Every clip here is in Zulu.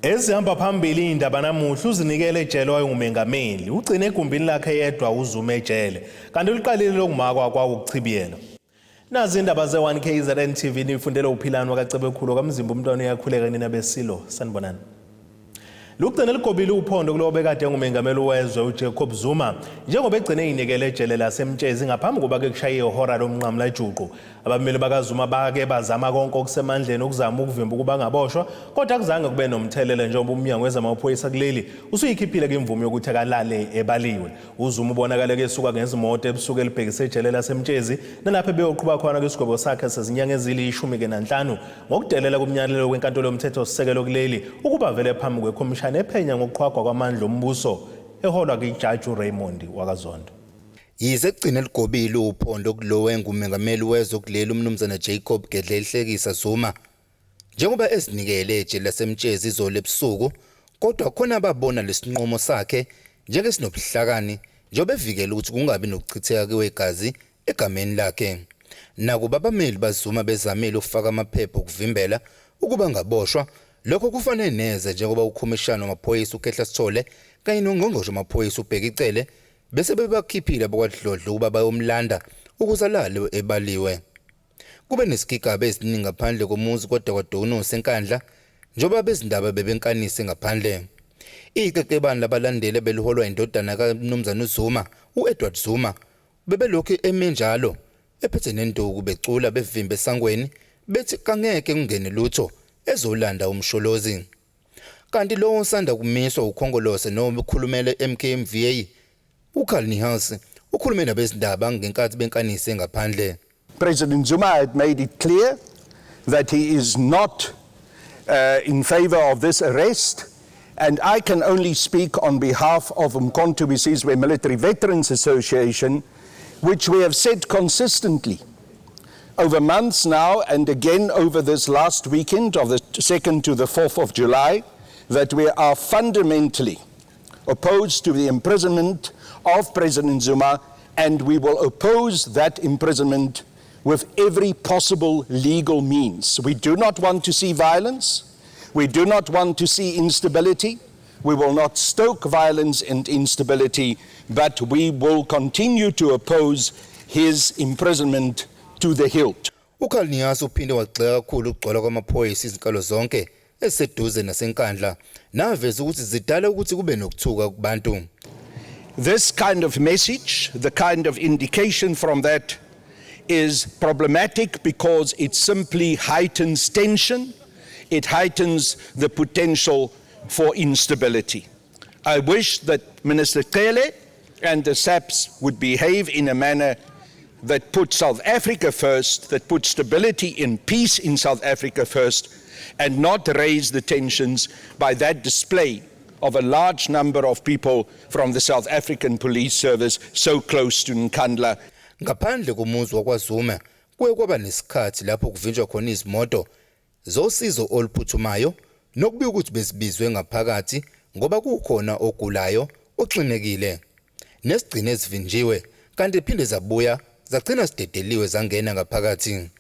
Ezihamba phambili indaba namuhla uzinikele ejele wayengumengameli ugcine egumbini lakhe yedwa uzuma ejele kanti uliqalile lokumakwa kwawo ukuchibiyela. Nazi indaba ze-1KZNTV nifundela uphilano kaCebekhulu kamzimba umntwana uyakhuleka nina besilo sanibonani. Lugcine ligobile uphondo kulo bekade engumengameli wezwe uJacob Zuma njengoba egcine inikele ejele laseMtshezi ngaphambi kokuba ke kushaye ihora lomnqamla ejuqu. Abameli bakaZuma bake bazama konke okusemandleni ukuzama ukuvimba ukuba ngaboshwa kodwa akuzange kube nomthelele njengoba umnyango wezamaphoyisa kuleli usuyikhiphile ke imvume yokuthi akalale ebaliwe. UZuma ubonakala ke esuka ngezimoto ebusuku elibhekise ejele laseMtshezi nalapho beyoqhuba khona kwisigwebo sakhe sezinyanga ezili-15 ngokudelela kumnyalelo wenkantolo yomthetho sisekelo kuleli ukuba vele phambi kwekhomishana ephenya ngokuqhwagwa kwamandla ombuso eholwa kwijaji uRaymond wakaZondo. Yize kugcina ligobile uphondo kulowo engumengameli wezwe kuleli umnumzana Jacob Gedlehlekisa Zuma njengoba ezinikele ejele laseMtshezi izolo ebusuku kodwa khona ababona lesinqumo sakhe njengesinobuhlakani njengoba evikela ukuthi kungabi nokuchitheka kwegazi egameni lakhe. Nakuba abameli baZuma bezamile ukufaka amaphepha okuvimbela ukuba ngaboshwa lokho kufanele neze njengoba ukhomishana wamaphoyisa uKhehla Sithole kanye nongqongqoshe wamaphoyisa ubheka icele bese bebakhiphile abakwadlodlo ukuba bayomlanda ukuzalale ebaliwe. Kube nesigigaba eziningi ngaphandle komuzi kodwa kwaDonusa enkandla njengoba bezindaba bebenkanise ngaphandle. Iqeqebani labalandeli beliholwa indodana kaMnumzana uZuma uEdward Zuma bebelokhu emenjalo ephethe nenduku becula bevimbe esangweni bethi kangeke kungene lutho ezolanda umsholozi. Kanti lo osanda kumiswa ukhongolose noma ukhulumele MKMVA uKhalnihasi ukhulume nabezindaba ngenkathi benkanise ngaphandle. President Zuma had made it clear that he is not in favor of this arrest, and I can only speak on behalf of Umkhonto weSizwe Military Veterans Association, which we have said consistently over months now and again over this last weekend of the 2nd to the 4th of July, that we are fundamentally opposed to the imprisonment of President Zuma, and we will oppose that imprisonment with every possible legal means. We do not want to see violence. We do not want to see instability. We will not stoke violence and instability, but we will continue to oppose his imprisonment to the hilt. uKhalnihasi uphinde wagxeka kakhulu ukugcwala kwamaphoyisa izinkalo zonke eseduze nasenkandla naveza ukuthi zidala ukuthi kube nokuthuka kubantu. This kind of message, the kind of indication from that is problematic because it simply heightens tension. It heightens the potential for instability. I wish that Minister Cele and the SAPS would behave in a manner that puts South Africa first, that puts stability and peace in South Africa first, and not raise the tensions by that display of a large number of people from the South African Police Service so close to Nkandla. Ngaphandle komuzi wakwaZuma kuye kwaba nesikhathi lapho kuvinjwa khona izimoto zosizo oluphuthumayo nokubika ukuthi besibizwe ngaphakathi ngoba kukhona ogulayo oxinekile. Nesigcine ezivinjiwe kanti iphinde zabuya zagcina sidedeliwe zangena ngaphakathi.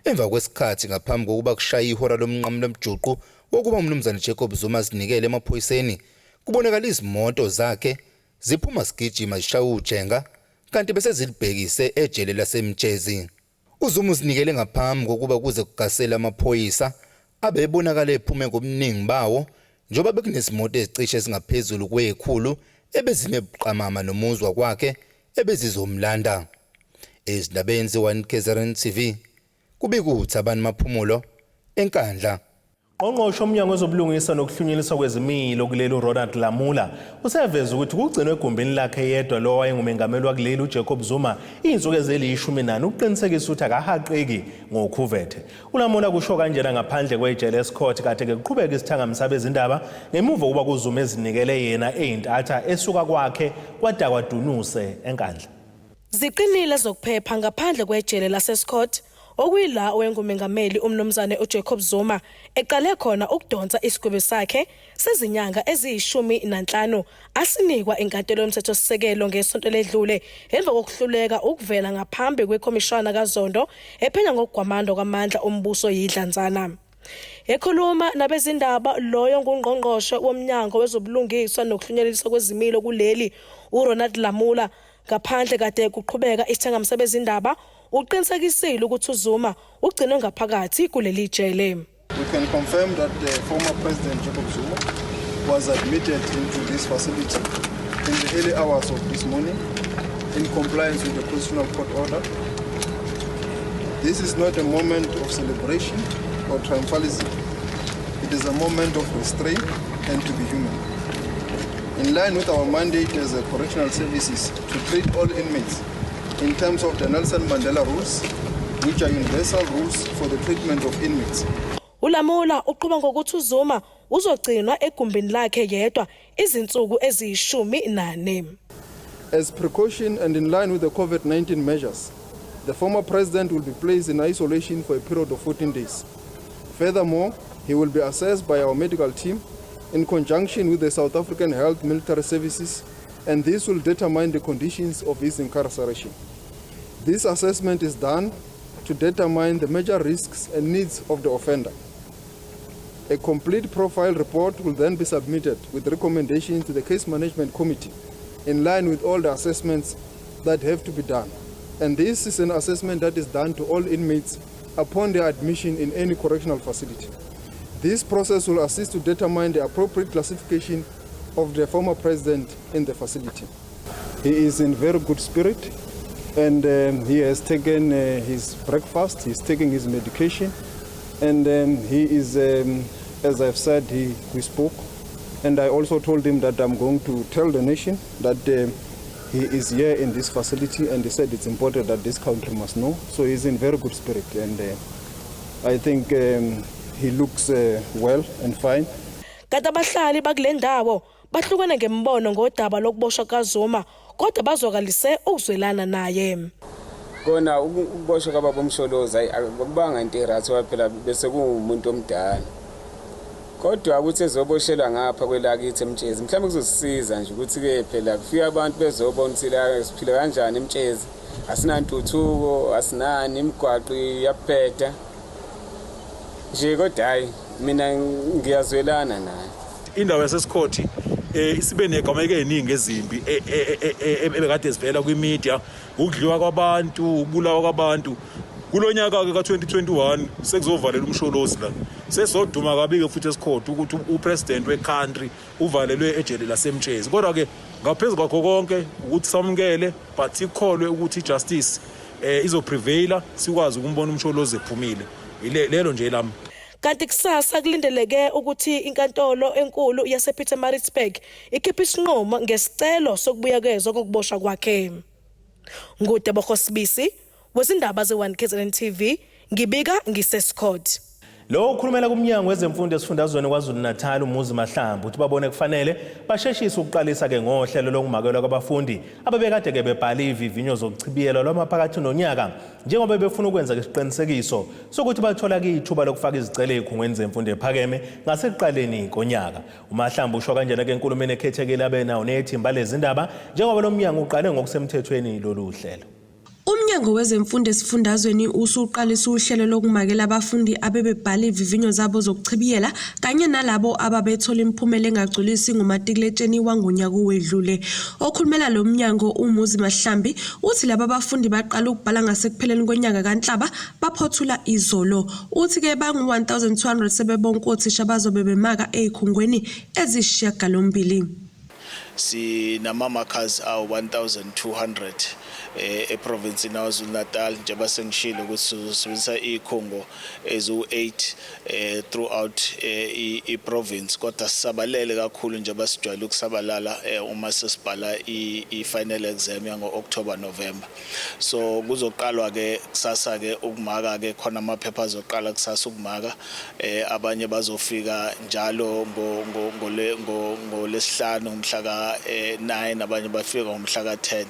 Emva kwesikhathi ngaphambi kokuba kushaye ihora lomnqamla emjuqu wokuba umnumzana Jacob Zuma sinikele emaphoyiseni kubonakala izimoto zakhe ziphuma sigijima zishaya ujenga kanti bese zilibhekise ejele laseMtshezi. uZuma usinikele ngaphambi kokuba kuze kugasela amaphoyisa abebonakala ephume ngobuningi bawo njengoba bekunezimoto ezicishe ezingaphezulu kwe100 ebezime ebuqamama nomuzi wakwakhe ebezizomlanda. Ezindabeni ze-1KZNTV kubikuthi abantu maphumulo enkandla. Ongqongqoshe umnyango wezobulungisa nokuhlunyiswa kwezimilo kuleli uRonald Lamula useveza ukuthi kugcinwe egumbini lakhe yedwa lo wayengumengameli wakuleli uJacob Zuma izinsuku ezili-14 ukuqinisekisa ukuthi akahaqeki ngokhuvethe. uLamula kusho kanjena ngaphandle kwejele eScott kade ke kuqhubeka isithangamisa bezindaba ngemuva kuba kuZuma ezinikele yena eyintatha esuka kwakhe kwada kwaDunuse enkandla. Ziqinile zokuphepha ngaphandle kwejele laseScott okuyila owengumengameli umnumzane uJacob Zuma eqale khona ukudonsa isigwebo sakhe sezinyanga eziyi-15 asinikwa inkantolo yomthetho sisekelo ngesonto ledlule emva kokuhluleka ukuvela ngaphambi kwekhomishana kaZondo ephenya ngokugwamanda kwamandla ombuso yidlanzana. Ekhuluma nabezindaba loyo ngungqongqoshe womnyango wezobulungiswa nokuhlunyeleliswa kwezimilo kuleli uRonald Lamula ngaphandle kade kuqhubeka isithangamisa bezindaba uqinisekisile ukuthi uZuma ugcinwe ngaphakathi kuleli jele. We can confirm that the former President Jacob Zuma was admitted into this facility in the early hours of this morning in compliance with the Constitutional Court order. This is not a moment of celebration or triumphalism. It is a moment of restraint and to be human. In line with our mandate as a correctional services to treat all inmates in terms of the Nelson Mandela rules, which are universal rules for the treatment of inmates. Ulamula uqhuba ngokuthi uZuma uzogcinwa egumbini lakhe yedwa izinsuku eziyishumi-4. As precaution and in line with the COVID-19 measures, the former president will be placed in isolation for a period of 14 days. Furthermore, he will be assessed by our medical team in conjunction with the South African Health Military Services, and this will determine the conditions of his incarceration. This assessment is done to determine the major risks and needs of the offender. A complete profile report will then be submitted with recommendations to the Case Management Committee in line with all the assessments that have to be done. And this is an assessment that is done to all inmates upon their admission in any correctional facility. This process will assist to determine the appropriate classification of the former president in the facility. He is in very good spirit, and he has taken his breakfast, he's taking his medication, and he is, as I've said, we spoke, and I also told him that I'm going to tell the nation that he is here in this facility, and he said it's important that this country must know. So he's in very good spirit, and I think he looks well and fine. Kade abahlali bakule ndawo bahlukene ngembono ngodaba lokuboshwa kaZuma kodwa bazwakalise ukuzwelana naye. Kona ukuboshwa kwababomsholozi akubanga into erathi waphela bese kuumuntu omdala. Kodwa ukuthi ezoboshelwa ngapha kwelakithi eMtshezi mhlawumbe kuzosisiza nje ukuthi ke phela kufika abantu bezobona ukuthi la siphila kanjani eMtshezi, asinantuthuko, asinani imigwaqo yaphetha. Nje kodwa hayi mina ngiyazwelana naye. Indawo yaseScott isibe negama eziningi ezimbi ebekade sivela kwimedia, ukudliwa kwabantu, ukubulawa kwabantu. Kulonyaka ke ka2021 sekuzovalela umsholozi la. Sesoduma kabi ke futhi eScott ukuthi upresident wecountry uvalelwe ejele laseMtshezi. Kodwa ke ngaphezulu kwakho konke ukuthi samukele but ikholwe ukuthi ijustice izoprevaila sikwazi ukumbona umsholozi ephumile. Lelo nje lami. Kanti kusasa kulindeleke ukuthi inkantolo enkulu yasePietermaritzburg ikhiphe isinqumo ngesicelo sokubuyekezwa kokuboshwa kwakhe. Ngudebo Khosibisi wezindaba ze1KZNTV ngibika ngiseScott. Lo ukhulumela kumnyango wezemfundo esifundazweni kwaZulu-Natal umuzi Mahlambu uthi babone kufanele basheshise ukuqalisa ke ngohlelo lokumakelwa kwabafundi ababekade ke bebhala ivivinyo zokuchibiyelwa lwamaphakathi nonyaka njengoba befuna ukwenza isiqinisekiso sokuthi bathola ithuba lokufaka izicelo ezikhungweni zemfundo ephakeme ngasekuqaleni konyaka. uMahlambu usho kanjena ke enkulumeni ekhethekile abenawo nethimba lezindaba njengoba lo mnyango uqale ngokusemthethweni lolu hlelo. Umnyango wezemfundo esifundazweni usuqalisa uhlelo lokumakela abafundi abebebhala ivivinyo zabo zokuchibiyela kanye nalabo ababethola imiphumela engagculisi ngumatikuletsheni wangonyaka owedlule. Okhulumela lo mnyango umuzi Mahlambi uthi laba abafundi baqala ukubhala ngasekupheleni konyaka kaNhlaba baphothula izolo. Uthi ke bangu-1200 sebebonke othisha bazobe bemaka ezikhungweni ezisishiyagalombili. Sinama-markers awu-1200 eprovince yaKwaZulu-Natal njengoba sengishilo ukuthi sizosebenzisa izikhungo eziwu-8 throughout iprovince, kodwa sisabalele kakhulu njengoba sijwayele ukusabalala uma sesibhala i-final exam yango-October November. So kuzoqalwa ke kusasa ke ukumaka ke khona amaphepha azoqala kusasa ukumaka, abanye bazofika njalo ngolesihlanu ngomhla ka-9 abanye bafika ngomhla ka-10,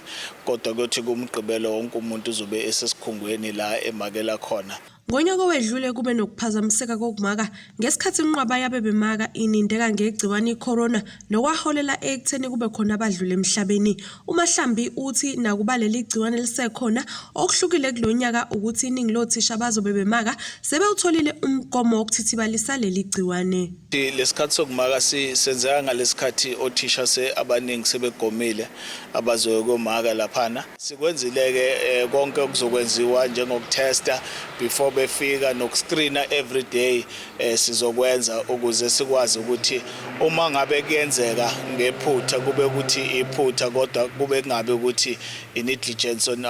kodwa kuthi kumgqibelo wonke umuntu uzobe esesikhungweni la emakela khona. Ngonyaka owedlule kube nokuphazamiseka kokumaka ngesikhathi inqwaba yabe bemaka inindeka ngegciwane icorona lokwaholela ekutheni kube khona abadlule emhlabeni. uMahlambi uthi nakuba leli gciwane lisekhona okuhlukile kulonyaka ukuthi iningi lothisha bazobe bemaka sebewutholile umgomo wokuthithibalisa leli gciwane. Lesikhathi sokumaka senzeka ngalesikhathi othisha abaningi sebegomile abazokomaka laphana. Sikwenzile konke okuzokwenziwa njengokutesta before befika nokuscreena every day sizokwenza ukuze sikwazi ukuthi uma ngabe kuyenzeka ngephutha kube ukuthi iphutha kodwa kube kungabe ukuthi negligence on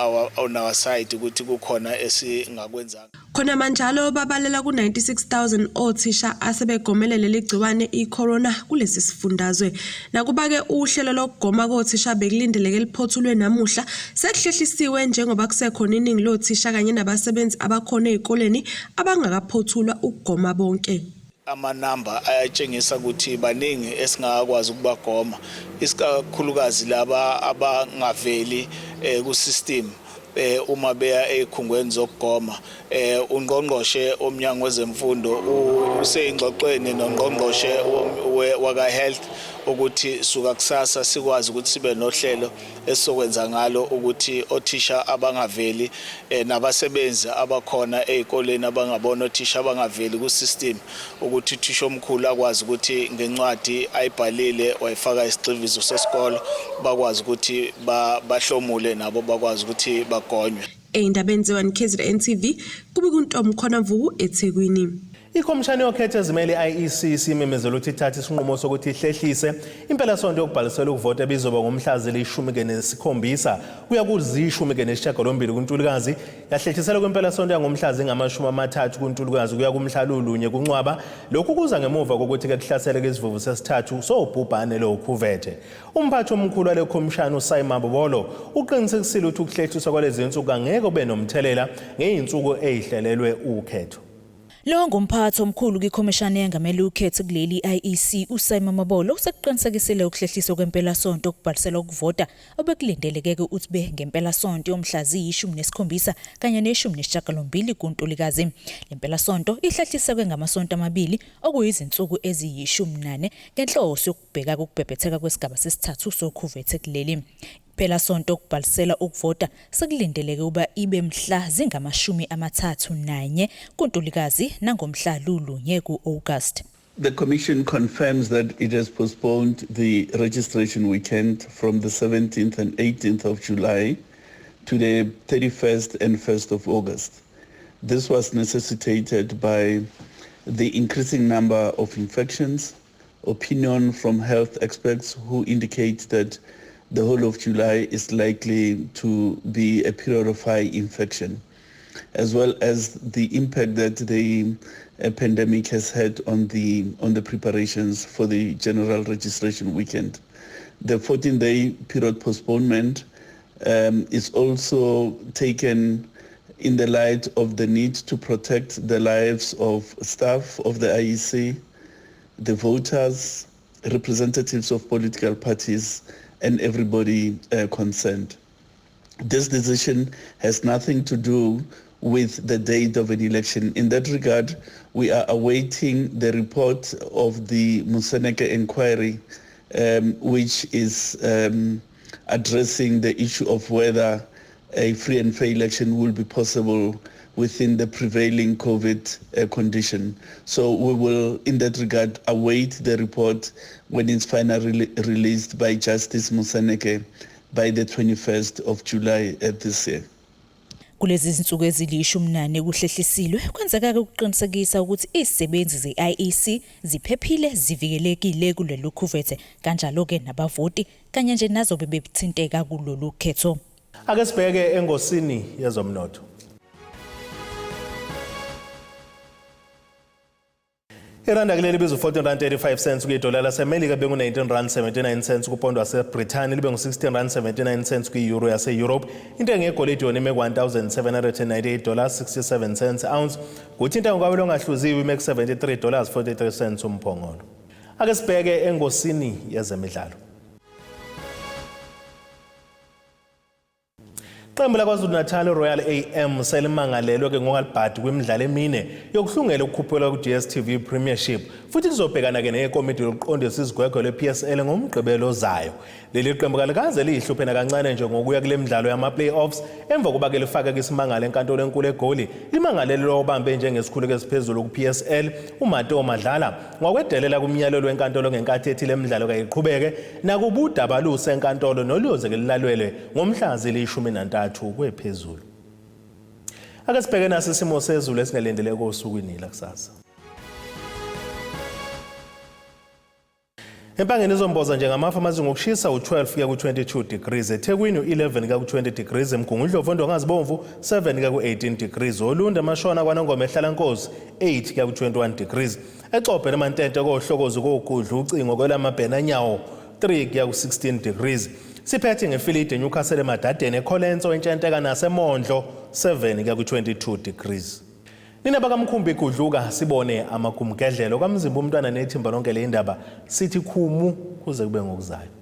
our side ukuthi kukhona esingakwenzanga. Khona manjalo babalela ku-96,000 othisha asebegomele leli gciwane icorona kulesi sifundazwe. Nakuba ke uhlelo lokugoma kothisha bekulindeleke liphothulwe namuhla sekuhlehlisiwe njengoba kusekhona iningi lothisha kanye nabasebenzi abakhona ezikoleni abangakaphothulwa ukugoma bonke. Amanamba ayatshengisa ukuthi baningi esingakwazi ukubagoma isikakhulukazi laba abangaveli ku system uma beya ezikhungweni zokugoma. Ungqongqoshe omnyango wezemfundo useyingxoxweni nongqongqoshe waka health ukuthi suka kusasa sikwazi ukuthi sibe nohlelo esokwenza ngalo ukuthi othisha abangaveli nabasebenzi abakhona ezikoleni abangabona othisha abangaveli ku system ukuthi uthisha omkhulu akwazi ukuthi ngencwadi ayibhalile wayifaka isigxivizo sesikolo bakwazi ukuthi bahlomule nabo bakwazi ukuthi bagonywe. Eyindabeni ze-1KZNTV kube kuNtomo Khonamvuku eThekwini. Ikhomishani yokhetho ezimele IEC simemezela ukuthi ithatha isinqumo sokuthi ihlehlise impela sonto yokubhalisela ukuvota ebizoba ngomhla zili-17 kuya kuzi-18 kuNtulikazi yahlehliselwa kwempela sonto yangomhla zingama-30 kuNtulikazi kuya kumhla lulunye kuNcwaba. Lokhu kuza ngemuva kokuthi ke kuhlasele kwesivuvu sesithathu sobhubhane lokhuvethe. Umphathi omkhulu wale khomishani uSayima Bobolo uqinisekisile ukuthi ukuhlehliswa kwalezi insuku angeke kube nomthelela ngeyinsuku ezihlelelwe ukhetho. Lo ngumphathi omkhulu kwikhomishani yengamele ukhetho kuleli IEC uSayima Mabolo usekuqinisekisile ukuhlehliswa kwempela sonto okubhalisela ukuvota obekulindeleke ukuthi be ngempela sonto yomhla ziyi-17 kanye ne-18 kuNtulikazi. Lempela sonto ihlehliselwe ngamasonto amabili okuyizinsuku eziyi-18 ngenhloso yokubheka ukubhebhetheka kwesigaba sesithathu sokhuvethe kuleli. Phela sonto okubhalisela ukuvota sekulindeleke uba ibe mhla zingama-31 kuNtulikazi nangomhla lulunye ku-August. The Commission confirms that it has postponed the registration weekend from the 17th and 18th of July to the 31st and 1st of August. This was necessitated by the increasing number of infections, opinion from health experts who indicate that the whole of July is likely to be a period of high infection, as well as the impact that the pandemic has had on the preparations for the general registration weekend. The 14-day period postponement is also taken in the light of the need to protect the lives of staff of the IEC, the voters, representatives of political parties, and everybody concerned. This decision has nothing to do with the date of an election. In that regard, we are awaiting the report of the Museneke inquiry, which is addressing the issue of whether a free and fair election will be possible within the prevailing COVID condition. So we will, in that regard, await the report when it's finally released by Justice Museneke by the 21st of July this year. Kulezi zinsuku ezili-18 kuhlehlisilwe kwenzeka ukuqinisekisa ukuthi izisebenzi ze-IEC ziphephile zivikelekile kulolu khuvethe kanjalo ke nabavoti kanye nje nazobe bethinteka kulolu khetho. Ake sibheke engosini yezomnotho. Iranda kuleli biza u-14.35 kuyidola laseMelika bengu $19.79 kupondo waseBrithani libe ngu-16.79 kwi-euro yase-Europe. Intengo yegolide yona ime $1,798.67 ounce. Kuthi intengo kabelo ngahluziwe ime $73.43 umphongolo. Ake sibheke engosini yezemidlalo. Iqembu laKwaZulu-Natal Royal AM selimangalelwe ke ngokalibhadi kwimidlalo emine yokuhlungela ukukhuphelwa ku-DStv Premiership futhi kuzobhekana ke nekomiti yokuqondisa izigwegwe le-PSL ngomgqibelo ozayo. Leli qembu kalikaze lihluphena kancane nje ngokuya kule midlalo yama-playoffs emva kokuba ke lifake isimangalo enkantolo enkulu eGoli limangalele lo obambe njengesikhulu esiphezulu ku-PSL uMateo Madlala ngokwedelela kumyalelo wenkantolo ngenkathi ethile emidlalo kayiqhubeke nakubudaba lusenkantolo noluyoze ke lilalelwe ngomhla zili-13 kwephezulu. Ake sibheke naso isimo sezulu esingalindeleke osukwini la kusasa. Empangeni izomboza njengamafu amazinga ngokushisa u12 kuya ku22 degrees, eThekwini u11 kuya ku20 degrees, eMgungundlovu Ndongazibomvu 7 kuya ku18 degrees, Olunda Mashona kwaNongoma eHlalankosi 8 kuya ku21 degrees, eCobhe naMantente kohlokozi koGudla ucingo kwelamabhenanyawo 3 kuya ku16 degrees. Siphethe ngeFilide Newcastle eMadadeni eKholenso eNtshenteka naseMondlo 7 kuya ku22 degrees. Nina bakaMkhumbi Gudluka sibone amagumgedlelo kaMzimba uMntwana nethimba lonke le indaba sithi khumu kuze kube ngokuzayo.